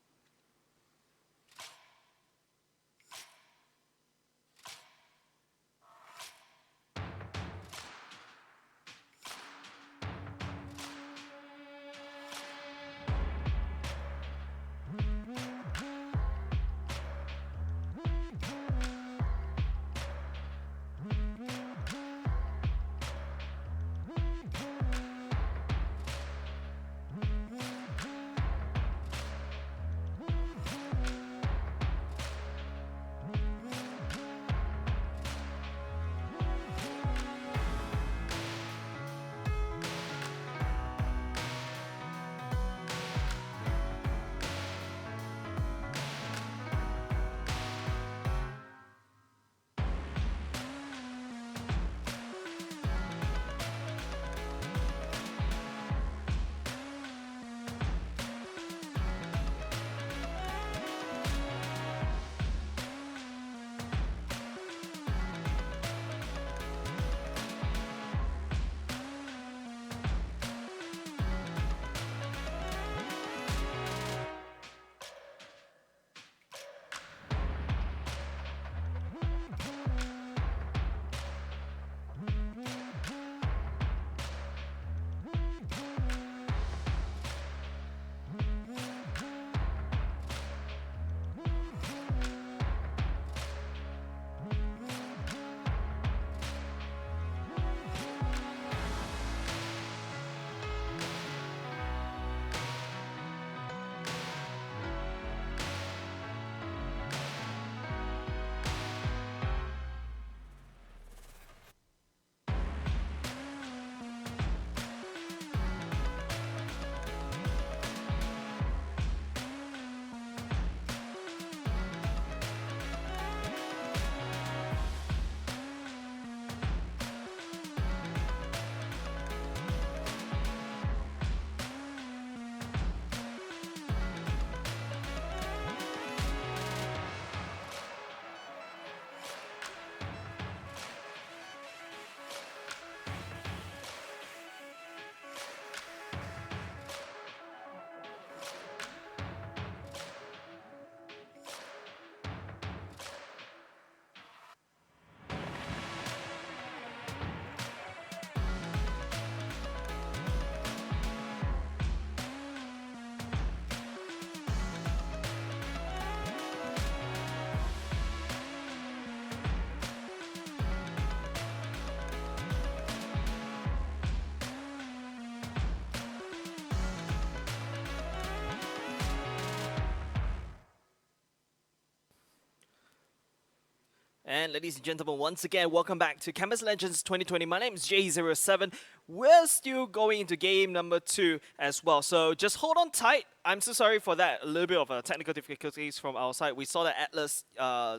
And ladies and gentlemen, once again, welcome back to Campus Legends 2020. My name is J07. We're still going into game number 2 as well. So just hold on tight. I'm so sorry for that. A little bit of technical difficulties from our side. We saw that Atlas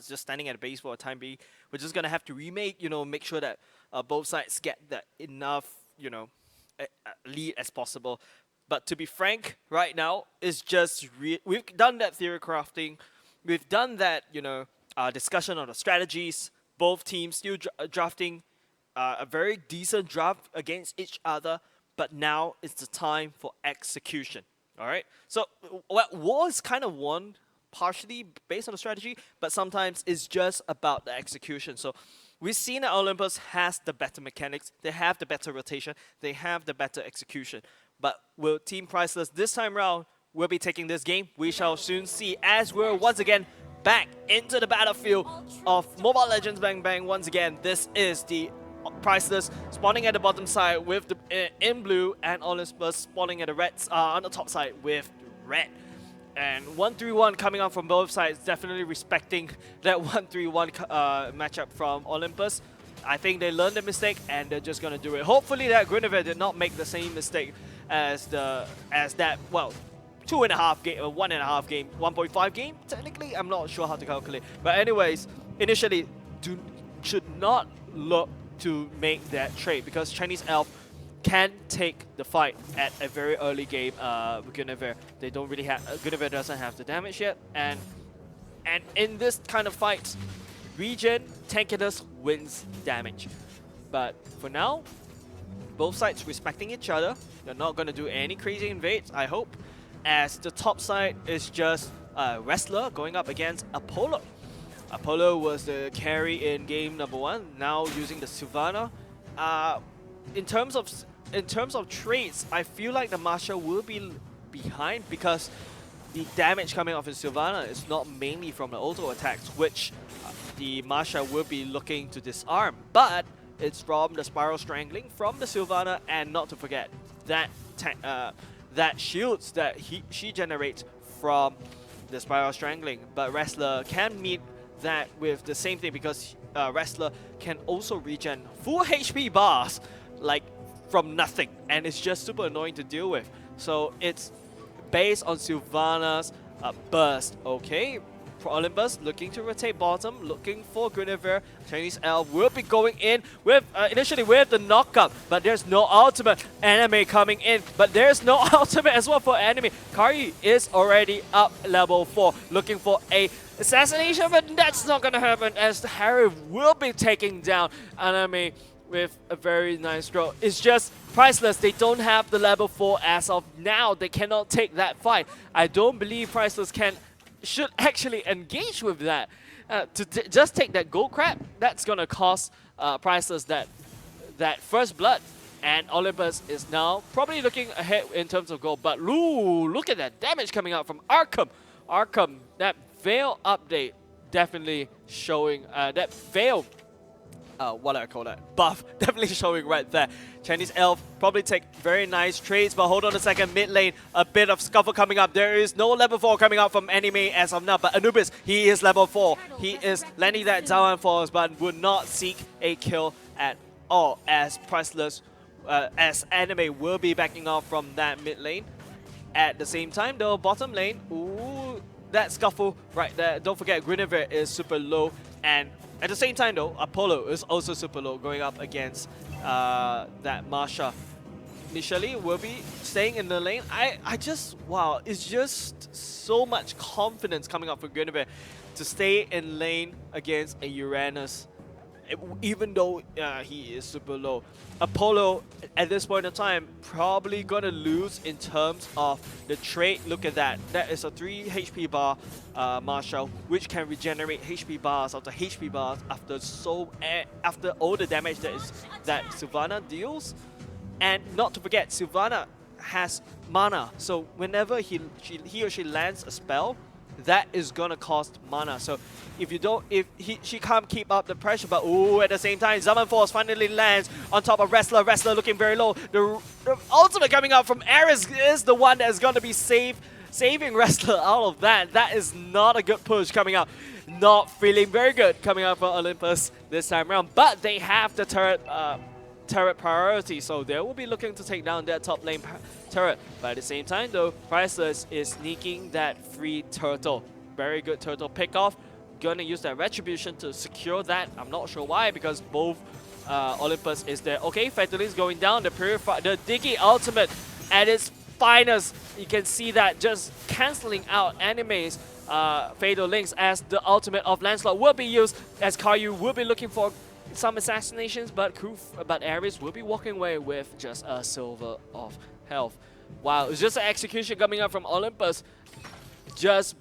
just standing at the base for a time being. We're just going to have to remake, make sure that both sides get that enough, lead as possible. But to be frank, right now, it's just we've done that theory crafting. We've done that, discussion on the strategies. Both teams still drafting a very decent draft against each other, but now it's the time for execution. All right. So war is kind of won partially based on the strategy, but sometimes it's just about the execution. So we've seen that Olympus has the better mechanics, they have the better rotation, they have the better execution. But will Team Priceless this time round will be taking this game? We shall soon see, as we're once again back into the battlefield of Mobile Legends Bang Bang. Once again, this is the Priceless spawning at the bottom side with the in blue, and Olympus spawning at the reds on the top side with red. And 1-3-1 coming out from both sides, definitely respecting that 1-3-1 matchup from Olympus. I think they learned the mistake and they're just gonna do it. Hopefully that Guinevere did not make the same mistake as that, well, 2.5 game, 1.5 game, 1.5 game. Technically, I'm not sure how to calculate. But anyways, initially, should not look to make that trade because Chinese Elf can take the fight at a very early game with Guinevere. They don't really have Guinevere doesn't have the damage yet, and in this kind of fights, Regen Tankiness wins damage. But for now, both sides respecting each other. They're not going to do any crazy invades, I hope, as the top side is just Wrestler going up against Apollo. Apollo was the carry in game number 1, now using the Sylvana. In terms of traits, I feel like the Masha will be behind because the damage coming off in Sylvana is not mainly from the auto attacks, which the Masha will be looking to disarm, but it's from the Spiral Strangling from the Sylvana, and not to forget that that shields that she generates from the Spiral Strangling. But Wrestler can meet that with the same thing because Wrestler can also regen full HP bars like from nothing, and it's just super annoying to deal with. So it's based on Sylvana's burst. Okay, for Olympus looking to rotate bottom, looking for Guinevere. Chinese Elf will be going in with initially with the knockup, but there's no ultimate. Anime coming in, but there's no ultimate as well for Anime. Kari is already up level 4, looking for a assassination, but that's not gonna happen as Harry will be taking down Anime with a very nice throw. It's just Priceless, they don't have the level 4 as of now. They cannot take that fight. I don't believe Priceless should actually engage with that. To just take that gold crab, that's gonna cost Priceless that first blood. And Olympus is now probably looking ahead in terms of gold. But ooh, look at that damage coming out from Arkham. Arkham, that Veil update definitely showing that Veil. What do I call that? Buff, definitely showing right there. Chinese Elf probably take very nice trades, but hold on a second, mid lane, a bit of scuffle coming up. There is no level 4 coming out from Anime as of now, but Anubis, he is level 4. He is landing that down and falls, but would not seek a kill at all, as Priceless, as Anime will be backing off from that mid lane. At the same time though, bottom lane, ooh, that scuffle right there. Don't forget, Guinevere is super low, and at the same time though, Apollo is also super low going up against that Masha. Initially will be staying in the lane. I just, wow, it's just so much confidence coming up for Guinevere to stay in lane against a Uranus, even though he is super low. Apollo at this point in time probably gonna lose in terms of the trade. Look at that. That is a 3 HP bar Marshall, which can regenerate HP bars after HP bars after all the damage that Sylvana deals. And not to forget, Sylvana has mana, so whenever he or she lands a spell, that is gonna cost mana. So if she can't keep up the pressure, but ooh, at the same time, Zaman Force finally lands on top of Wrestler. Wrestler looking very low. The ultimate coming out from Ares is the one that's gonna be saving Wrestler out of that. That is not a good push coming out. not feeling very good coming out from Olympus this time around. But they have the turret priority, so they will be looking to take down their top lane turret. But at the same time though, Priceless is sneaking that free turtle. Very good turtle pick off. Gonna use that retribution to secure that. I'm not sure why, because both Olympus is there. Okay, Fataling's going down. The Diggy ultimate at its finest. You can see that just cancelling out enemies. Fatal Links as the ultimate of Lancelot will be used, as Karyu will be looking for some assassinations, but Ares will be walking away with just a silver of health. Wow, it's just an execution coming up from Olympus. Just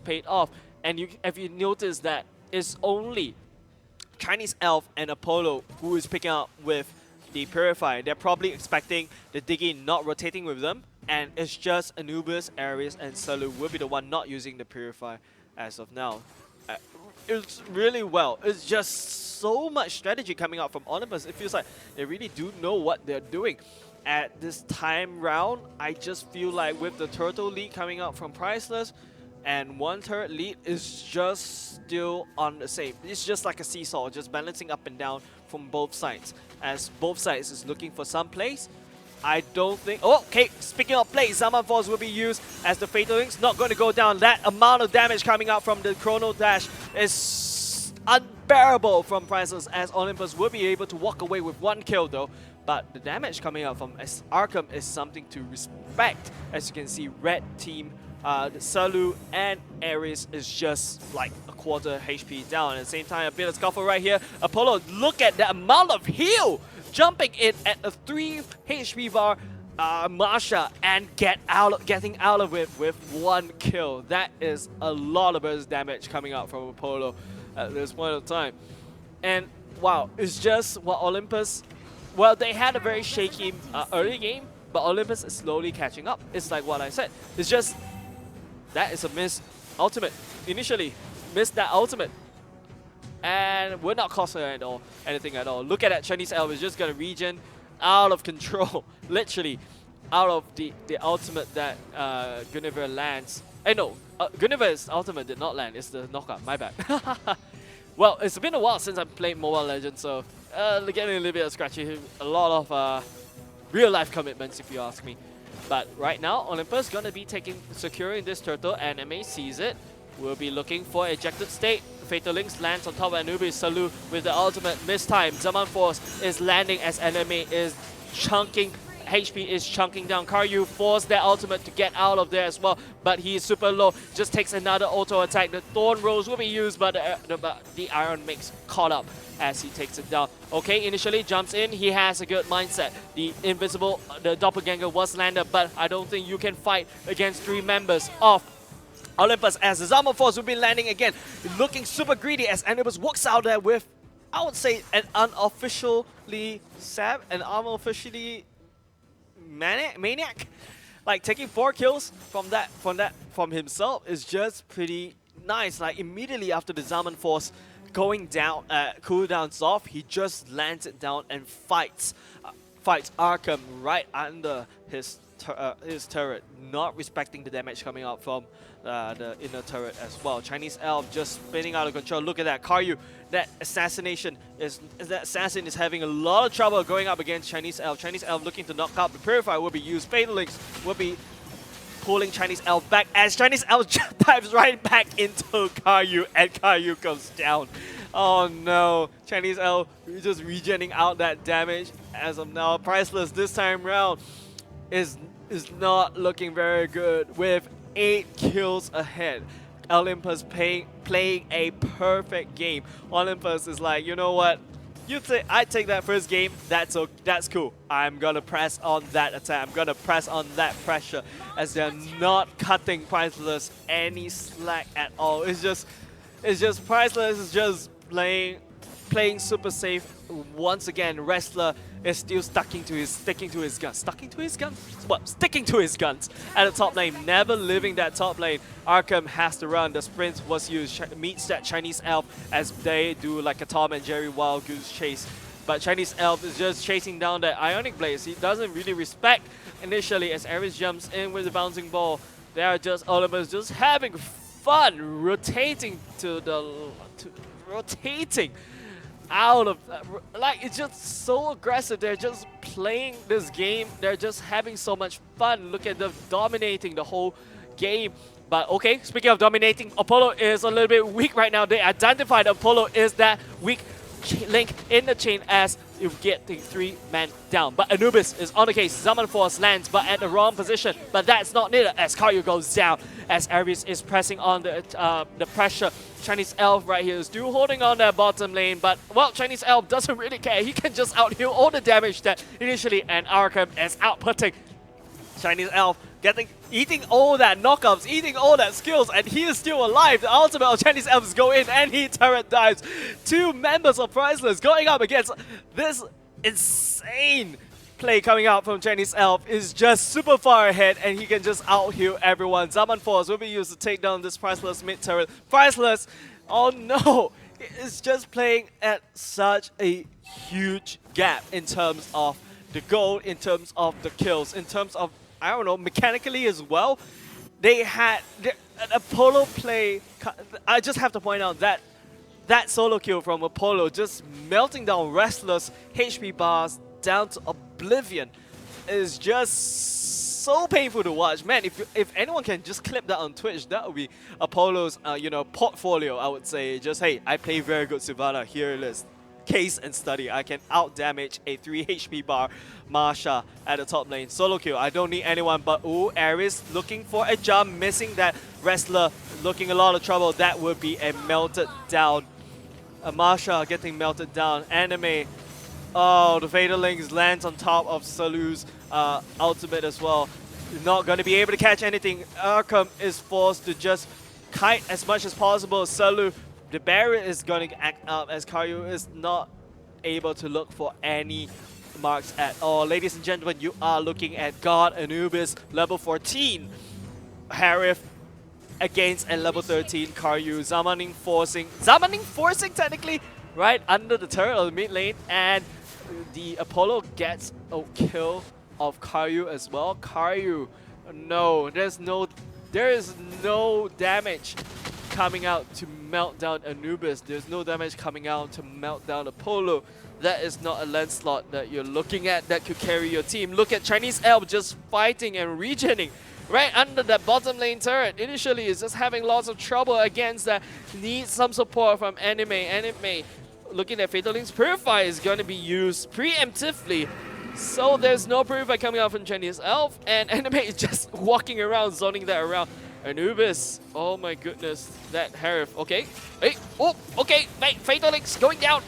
paid off. And if you notice that it's only Chinese Elf and Apollo who is picking up with the Purifier. They're probably expecting the Diggy not rotating with them, and it's just Anubis, Ares, and Salu will be the one not using the Purifier as of now. It's really well. It's just so much strategy coming out from Olympus. It feels like they really do know what they're doing. At this time round, I just feel like with the turtle lead coming out from Priceless, and one turret lead is just still on the same. It's just like a seesaw, just balancing up and down from both sides. As both sides is looking for some plays. I don't think... Oh, okay, speaking of plays, Zaman Force will be used as the Fatal Link's not going to go down. That amount of damage coming out from the Chrono Dash is unbearable from Priceless, as Olympus will be able to walk away with one kill though. But the damage coming out from Arkham is something to respect. As you can see, red team, Salu and Ares is just like a quarter HP down. At the same time, a bit of scuffle right here. Apollo, look at the amount of heal! Jumping in at a 3 HP bar, Marsha, and getting out of it with one kill. That is a lot of burst damage coming out from Apollo at this point of time. And wow, it's just what Olympus... Well, they had a very shaky early game, but Olympus is slowly catching up. It's like what I said. It's just... That is a missed ultimate. Initially, missed that ultimate. And would not cost her anything at all. Look at that Chinese Elf is just gonna regen out of control. Literally out of the ultimate that Guinevere lands. No, Guinevere's ultimate did not land. It's the knockout, my bad. Well, it's been a while since I played Mobile Legends, so getting a little bit of scratchy. A lot of real life commitments, if you ask me. But right now, Olympus gonna be securing this turtle. Anime sees it. We'll be looking for ejected state. Fatal Links lands on top of Anubis. Salu with the ultimate mistime. Zaman Force is landing as enemy is chunking. HP is chunking down. Karyu forced their ultimate to get out of there as well, but he is super low. Just takes another auto attack. The Thorn Rose will be used, but the Iron Mix caught up as he takes it down. Okay, initially jumps in. He has a good mindset. The Doppelganger was landed, but I don't think you can fight against 3 members of Olympus, as the Zaman Force will be landing again. Looking super greedy as Anubis walks out there with, I would say, an unofficially maniac. Like taking 4 kills from himself is just pretty nice. Like immediately after the Zaman Force going down, cooldowns off, he just lands it down and fights Arkham right under his turret, not respecting the damage coming out from the inner turret as well. Chinese Elf just spinning out of control. Look at that, Karyu. That assassin is having a lot of trouble going up against Chinese Elf. Chinese Elf looking to knock out the Purifier will be used. Fatal Links will be pulling Chinese Elf back as Chinese Elf dives right back into Karyu, and Karyu goes down. Oh no, Chinese Elf just regenning out that damage as of now. Priceless this time round is not looking very good with 8 kills ahead. Olympus playing a perfect game. Olympus is like, you know what? I take that first game. That's cool. I'm gonna press on that attack. I'm gonna press on that pressure, as they're not cutting Priceless any slack at all. It's just Priceless is just playing super safe. Once again, Wrestler is still sticking to his guns at the top lane, never leaving that top lane. Arkham has to run. The sprint was used, meets that Chinese Elf as they do like a Tom and Jerry wild goose chase. But Chinese Elf is just chasing down that Ionic Blaze. He doesn't really respect initially as Ares jumps in with the bouncing ball. They are just Olympus just having fun rotating rotating out of like it's just so aggressive. They're just playing this game. They're just having so much fun. Look at them dominating the whole game. But okay, speaking of dominating, Apollo is a little bit weak right now. They identified Apollo is that weak link in the chain as you get the 3-man down. But Anubis is on the case. Zaman Force lands, but at the wrong position. But that's not needed as Karyu goes down. As Ares is pressing on the pressure. Chinese Elf right here is still holding on that bottom lane. But, well, Chinese Elf doesn't really care. He can just out-heal all the damage that initially and Arkham is outputting. Chinese Elf eating all that knockups, eating all that skills, and he is still alive. The ultimate of Chinese Elves go in, and he turret dives. 2 members of Priceless going up against this insane play coming out from Chinese Elf is just super far ahead, and he can just out-heal everyone. Zaman Force will be used to take down this Priceless mid turret. Priceless, oh no, it's just playing at such a huge gap in terms of the gold, in terms of the kills, in terms of, I don't know, mechanically as well. They had an Apollo play. I just have to point out that that solo kill from Apollo just melting down Restless HP bars down to oblivion is just so painful to watch. Man, if anyone can just clip that on Twitch, that would be Apollo's you know, portfolio, I would say. Just, hey, I play very good Sivana, here it is. Case and study. I can out damage a 3 HP bar Marsha at the top lane. Solo kill. I don't need anyone but ooh, Ares looking for a jump, missing that Wrestler, looking a lot of trouble. That would be a melted down. Marsha getting melted down. Anime. Oh, the Fatal Links lands on top of Salu's ultimate as well. Not going to be able to catch anything. Arkham is forced to just kite as much as possible. Salu, the barrier is going to act up as Karyu is not able to look for any marks at all. Ladies and gentlemen, you are looking at God Anubis, level 14. Harif against a level 13 Karyu. Zamaning forcing technically right under the turret of the mid lane, and the Apollo gets a kill of Karyu as well. Karyu, no, there is no damage coming out to melt down Anubis. There's no damage coming out to melt down Apollo. That is not a Lancelot that you're looking at that could carry your team. Look at Chinese Elf just fighting and regening right under that bottom lane turret. Initially, is just having lots of trouble against that. Needs some support from Anime. Looking at Fatal Link's Purify is going to be used preemptively. So there's no Purify coming out from Chinese Elf, and Anime is just walking around, zoning that around. Anubis, oh my goodness, that Harif, okay. Hey, oh, okay, Fatal Link's going down.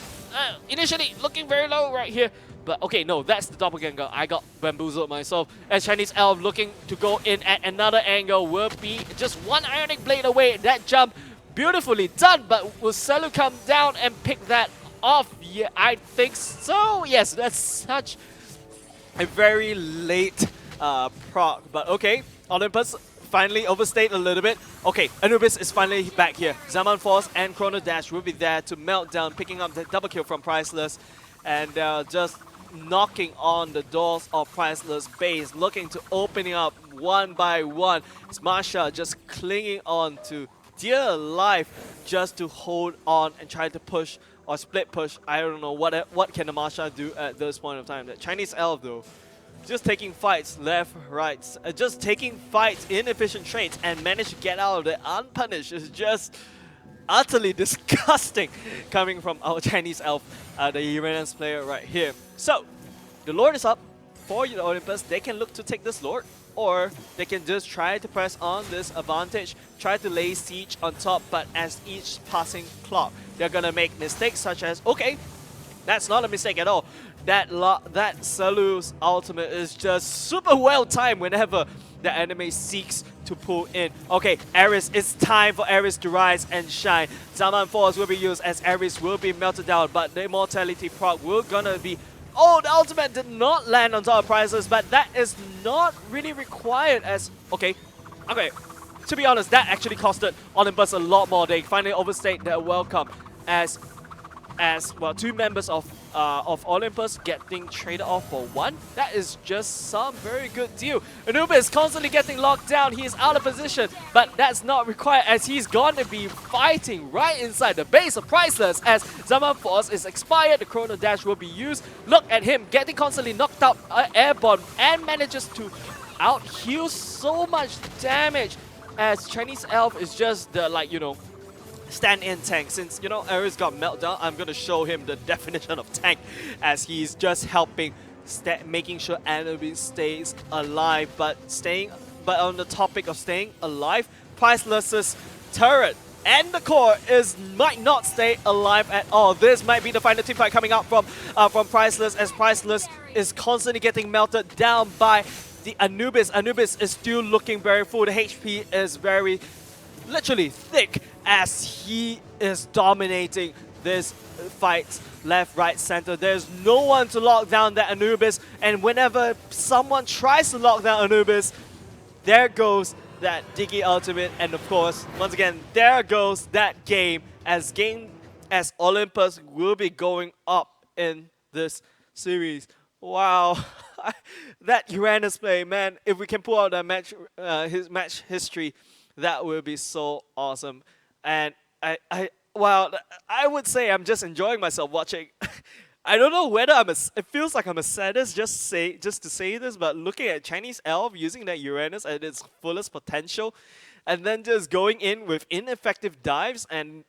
Initially, looking very low right here. But okay, no, that's the doppelganger. I got bamboozled myself. As Chinese Elf looking to go in at another angle will be just one Ionic Blade away. That jump, beautifully done, but will Selu come down and pick that off? Yeah, I think so. Yes, that's such a very late proc. But okay, Olympus finally overstayed a little bit. Okay, Anubis is finally back here. Zaman Force and Chrono Dash will be there to melt down, picking up the double kill from Priceless, and just knocking on the doors of Priceless base, looking to opening up one by one. It's Marsha just clinging on to dear life just to hold on and try to push or split push. I don't know what can the Marsha do at this point of time. The Chinese Elf though, just taking fights left, right, just taking fights, inefficient trades, and manage to get out of it unpunished is just utterly disgusting coming from our Chinese Elf, the Uranus player right here. So, the Lord is up for the Olympus. They can look to take this Lord, or they can just try to press on this advantage, try to lay siege on top, but as each passing clock, they're gonna make mistakes such as, okay, that's not a mistake at all. That Salu's ultimate is just super well timed whenever the enemy seeks to pull in. Okay, Ares, it's time for Ares to rise and shine. Zaman Force will be used as Ares will be melted down, but the immortality proc will gonna be... Oh, the ultimate did not land on top of Priceless, but that is not really required as... Okay, to be honest, that actually costed Olympus a lot more. They finally overstayed their welcome as as well, two members of Olympus getting traded off for one. That is just some very good deal. Anubis constantly getting locked down. He is out of position, but that's not required as he's going to be fighting right inside the base of Priceless as Zaman Force is expired. The Chrono Dash will be used. Look at him getting constantly knocked out airborne and manages to out heal so much damage as Chinese Elf is just the, like, you know, stand-in tank. Since, you know, Ares got meltdown, I'm gonna show him the definition of tank as he's just helping, making sure Anubis stays alive. But on the topic of staying alive, Priceless's turret and the core might not stay alive at all. This might be the final team fight coming out from Priceless, as Priceless is constantly getting melted down by the Anubis. Anubis is still looking very full. The HP is very literally thick as he is dominating this fight left, right, center. There's no one to lock down that Anubis, and whenever someone tries to lock down Anubis, there goes that Diggy ultimate, and of course, once again, there goes that game as Olympus will be going up in this series. Wow. That Uranus play, man, if we can pull out that his match history, that would be so awesome. And I would say I'm just enjoying myself watching. I don't know whether it feels like I'm a sadist just to say this, but looking at Chinese Elf using that Uranus at its fullest potential, and then just going in with ineffective dives and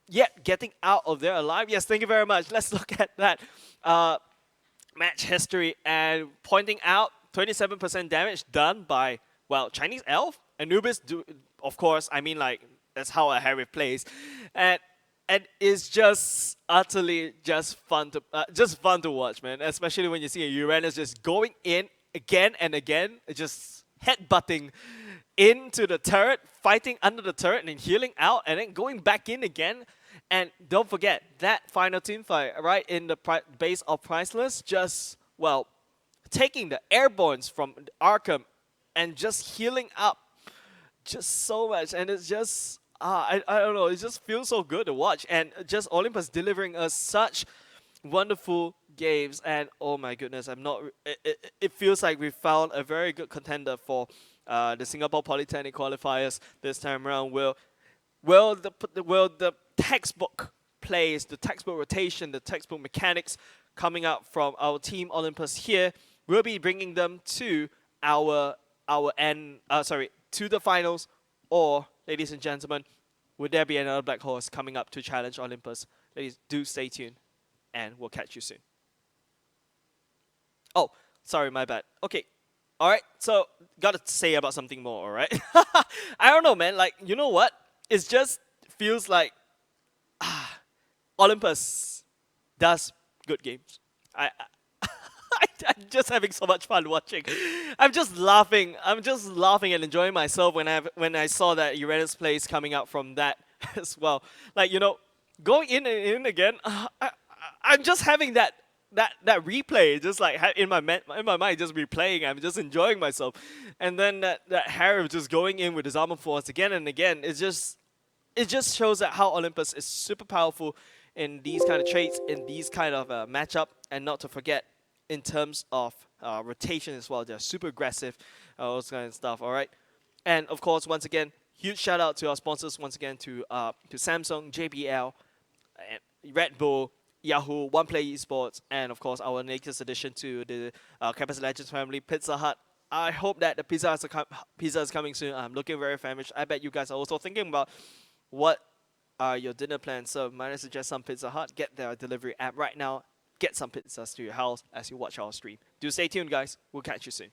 yet getting out of there alive. Yes, thank you very much. Let's look at that match history and pointing out 27% damage done by, well, Chinese Elf. Anubis of course, I mean, like, that's how a Harry plays, and it's just utterly just fun to watch, man. Especially when you see a Uranus just going in again and again, just headbutting into the turret, fighting under the turret, and then healing out, and then going back in again. And don't forget that final team fight right in the base of Priceless, just, well, taking the airbornes from Arkham and just healing up just so much. And it's just, I don't know, it just feels so good to watch. And just Olympus delivering us such wonderful games. And oh my goodness, it feels like we found a very good contender for the Singapore Polytechnic qualifiers this time around. Will the textbook plays, the textbook rotation, the textbook mechanics coming out from our team Olympus here, we'll be bringing them to to the finals, or, ladies and gentlemen, would there be another Black Horse coming up to challenge Olympus? Ladies, do stay tuned, and we'll catch you soon. Oh, sorry, my bad. Okay, alright, so, gotta say about something more, alright? I don't know, man, like, you know what? It just feels like Olympus does good games. I'm just having so much fun watching. I'm just laughing and enjoying myself when I saw that Uranus plays coming out from that as well. Like, you know, going in and in again. I'm just having that replay, just like in my mind, just replaying. I'm just enjoying myself, and then that Harem just going in with his armor force again and again. It just shows that how Olympus is super powerful in these kind of traits, in these kind of matchup, and not to forget in terms of rotation as well. They're super aggressive, all those kind of stuff. All right, and of course, once again, huge shout out to our sponsors once again, to Samsung, JBL, Red Bull, Yahoo, OnePlay Esports, and of course our latest addition to the Campus Legends family, Pizza Hut. I hope that the pizza is coming soon. I'm looking very famished. I bet you guys are also thinking about what are your dinner plans. So might I suggest some Pizza Hut? Get their delivery app right now. Get some pizzas to your house as you watch our stream. Do stay tuned, guys. We'll catch you soon.